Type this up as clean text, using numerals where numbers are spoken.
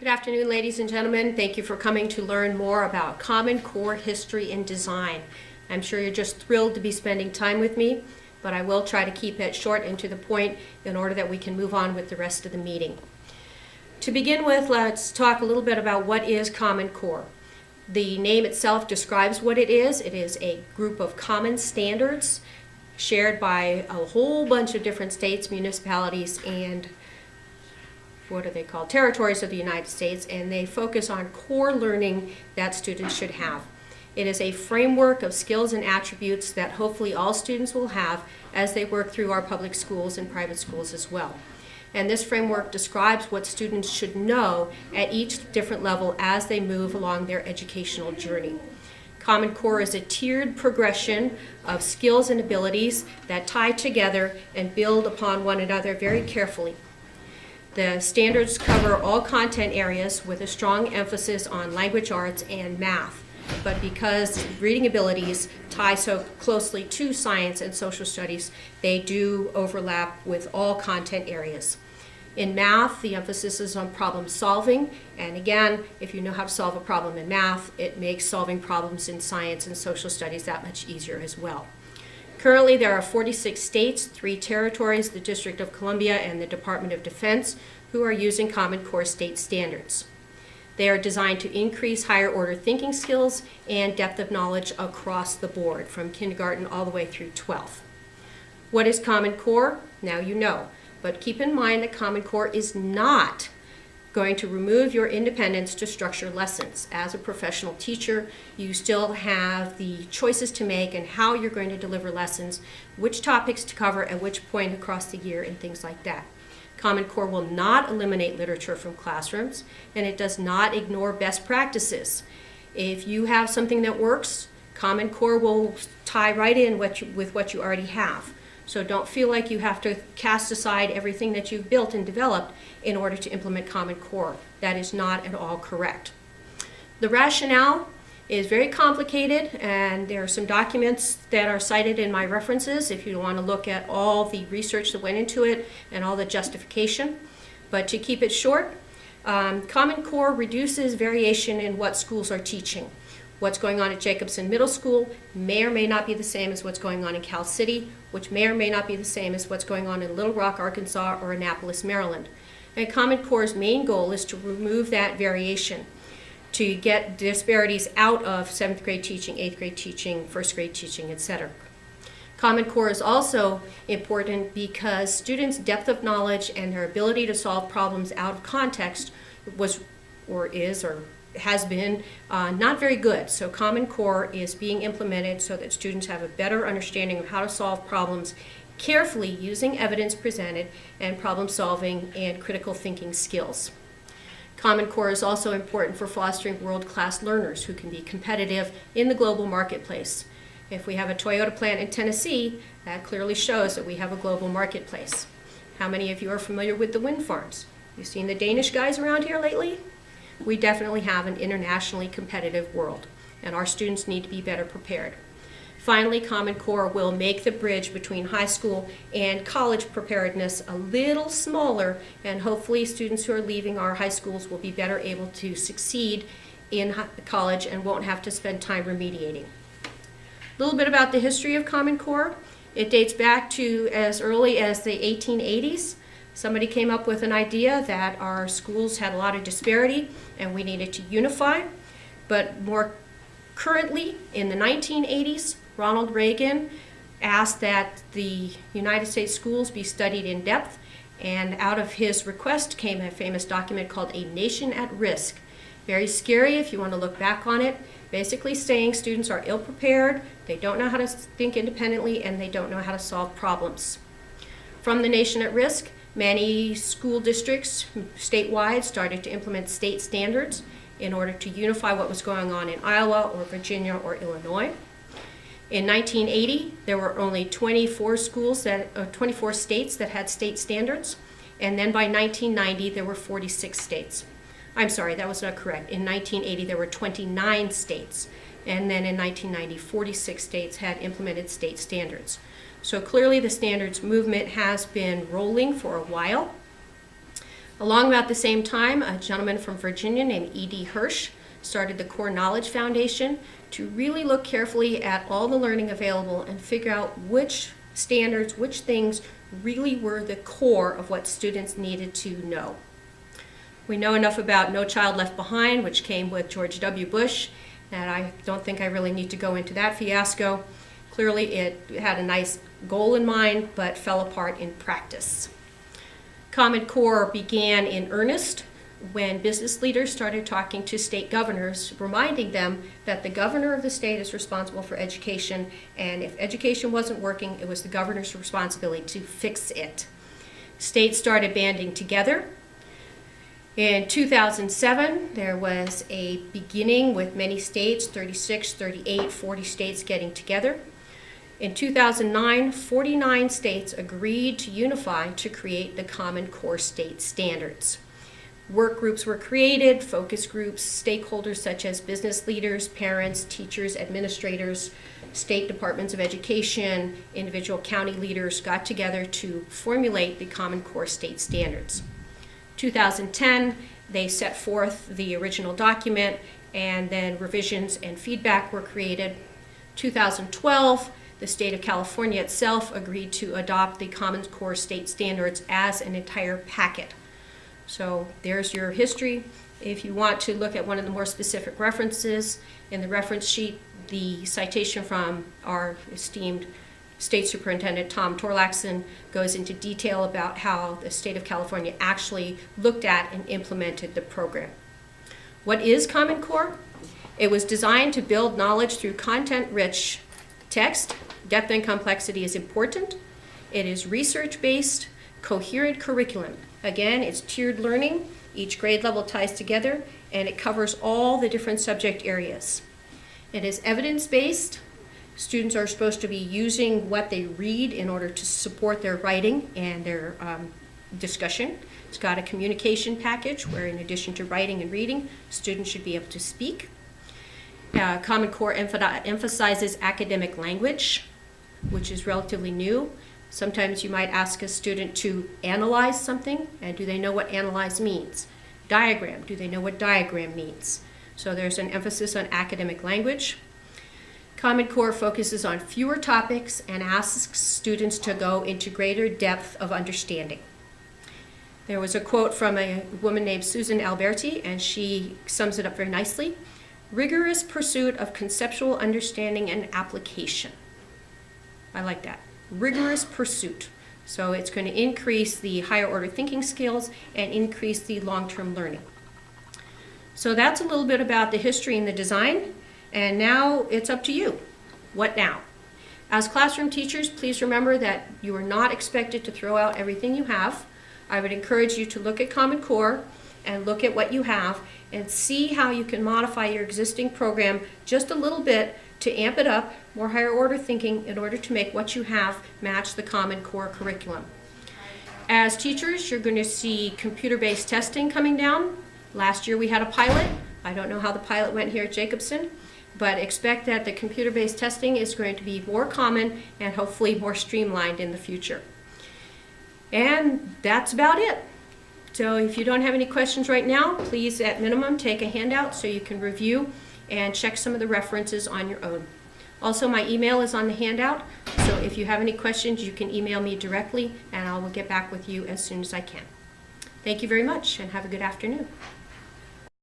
Good afternoon, ladies and gentlemen. Thank you for coming to learn more about Common Core history and design. I'm sure you're just thrilled to be spending time with me, but I will try to keep it short and to the point in order that we can move on with the rest of the meeting. To begin with, let's talk a little bit about what is Common Core. The name itself describes what it is. It is a group of common standards shared by a whole bunch of different states, municipalities, and what are they called? Territories of the United States, and they focus on core learning that students should have. It is a framework of skills and attributes that hopefully all students will have as they work through our public schools and private schools as well. And this framework describes what students should know at each different level as they move along their educational journey. Common Core is a tiered progression of skills and abilities that tie together and build upon one another very carefully. The standards cover all content areas with a strong emphasis on language arts and math. But because reading abilities tie so closely to science and social studies, they do overlap with all content areas. In math, the emphasis is on problem solving, and again, if you know how to solve a problem in math, it makes solving problems in science and social studies that much easier as well. Currently, there are 46 states, 3 territories, the District of Columbia, and the Department of Defense, who are using Common Core state standards. They are designed to increase higher order thinking skills and depth of knowledge across the board, from kindergarten all the way through 12th. What is Common Core? Now you know, but keep in mind that Common Core is not going to remove your independence to structure lessons. As a professional teacher, you still have the choices to make and how you're going to deliver lessons, which topics to cover at which point across the year, and things like that. Common Core will not eliminate literature from classrooms, and it does not ignore best practices. If you have something that works, Common Core will tie right in with what you already have. So don't feel like you have to cast aside everything that you've built and developed in order to implement Common Core. That is not at all correct. The rationale is very complicated, and there are some documents that are cited in my references if you want to look at all the research that went into it and all the justification. But to keep it short, Common Core reduces variation in what schools are teaching. What's going on at Jacobson Middle School may or may not be the same as what's going on in Cal City, which may or may not be the same as what's going on in Little Rock, Arkansas, or Annapolis, Maryland. And Common Core's main goal is to remove that variation, to get disparities out of 7th grade teaching, 8th grade teaching, 1st grade teaching, etc. Common Core is also important because students' depth of knowledge and their ability to solve problems out of context has been not very good. So Common Core is being implemented so that students have a better understanding of how to solve problems carefully using evidence presented and problem solving and critical thinking skills. Common Core is also important for fostering world-class learners who can be competitive in the global marketplace. If we have a Toyota plant in Tennessee, that clearly shows that we have a global marketplace. How many of you are familiar with the wind farms? You've seen the Danish guys around here lately? We definitely have an internationally competitive world, and our students need to be better prepared. Finally, Common Core will make the bridge between high school and college preparedness a little smaller, and hopefully students who are leaving our high schools will be better able to succeed in college and won't have to spend time remediating. A little bit about the history of Common Core. It dates back to as early as the 1880s. Somebody came up with an idea that our schools had a lot of disparity and we needed to unify. But more currently, in the 1980s, Ronald Reagan asked that the United States schools be studied in depth, and out of his request came a famous document called A Nation at Risk. Very scary if you want to look back on it. Basically saying students are ill-prepared, they don't know how to think independently, and they don't know how to solve problems. From the Nation at Risk, many school districts statewide started to implement state standards in order to unify what was going on in Iowa or Virginia or Illinois. In 1980, there were only 24 states that had state standards, and then by 1990, there were 46 states. I'm sorry, that was not correct. In 1980, there were 29 states, and then in 1990, 46 states had implemented state standards. So clearly the standards movement has been rolling for a while. Along about the same time, a gentleman from Virginia named E.D. Hirsch started the Core Knowledge Foundation to really look carefully at all the learning available and figure out which standards, which things really were the core of what students needed to know. We know enough about No Child Left Behind, which came with George W. Bush, and I don't think I really need to go into that fiasco. Clearly it had a nice goal in mind, but fell apart in practice. Common Core began in earnest when business leaders started talking to state governors, reminding them that the governor of the state is responsible for education, and if education wasn't working, it was the governor's responsibility to fix it. States started banding together. In 2007, there was a beginning with many states, 36, 38, 40 states getting together. In 2009, 49 states agreed to unify to create the Common Core State Standards. Work groups were created, focus groups, stakeholders such as business leaders, parents, teachers, administrators, state departments of education, individual county leaders got together to formulate the Common Core State Standards. 2010, they set forth the original document, and then revisions and feedback were created. 2012, the state of California itself agreed to adopt the Common Core State Standards as an entire packet. So there's your history. If you want to look at one of the more specific references in the reference sheet, the citation from our esteemed State Superintendent Tom Torlaxson goes into detail about how the state of California actually looked at and implemented the program. What is Common Core? It was designed to build knowledge through content-rich text. Depth and complexity is important. It is research-based, coherent curriculum. Again, it's tiered learning. Each grade level ties together, and it covers all the different subject areas. It is evidence-based. Students are supposed to be using what they read in order to support their writing and their discussion. It's got a communication package where, in addition to writing and reading, students should be able to speak. Common Core emphasizes academic language, which is relatively new. Sometimes you might ask a student to analyze something, and do they know what analyze means? Diagram, do they know what diagram means? So there's an emphasis on academic language. Common Core focuses on fewer topics and asks students to go into greater depth of understanding. There was a quote from a woman named Susan Alberti, and she sums it up very nicely. Rigorous pursuit of conceptual understanding and application. I like that. Rigorous pursuit. So it's going to increase the higher order thinking skills and increase the long-term learning. So that's a little bit about the history and the design. And now it's up to you. What now? As classroom teachers, please remember that you are not expected to throw out everything you have. I would encourage you to look at Common Core and look at what you have and see how you can modify your existing program just a little bit to amp it up, more higher order thinking, in order to make what you have match the Common Core curriculum. As teachers, you're going to see computer-based testing coming down. Last year we had a pilot. I don't know how the pilot went here at Jacobson, but expect that the computer-based testing is going to be more common and hopefully more streamlined in the future. And that's about it. So if you don't have any questions right now, please at minimum take a handout so you can review and check some of the references on your own. Also, my email is on the handout, so if you have any questions, you can email me directly and I will get back with you as soon as I can. Thank you very much and have a good afternoon.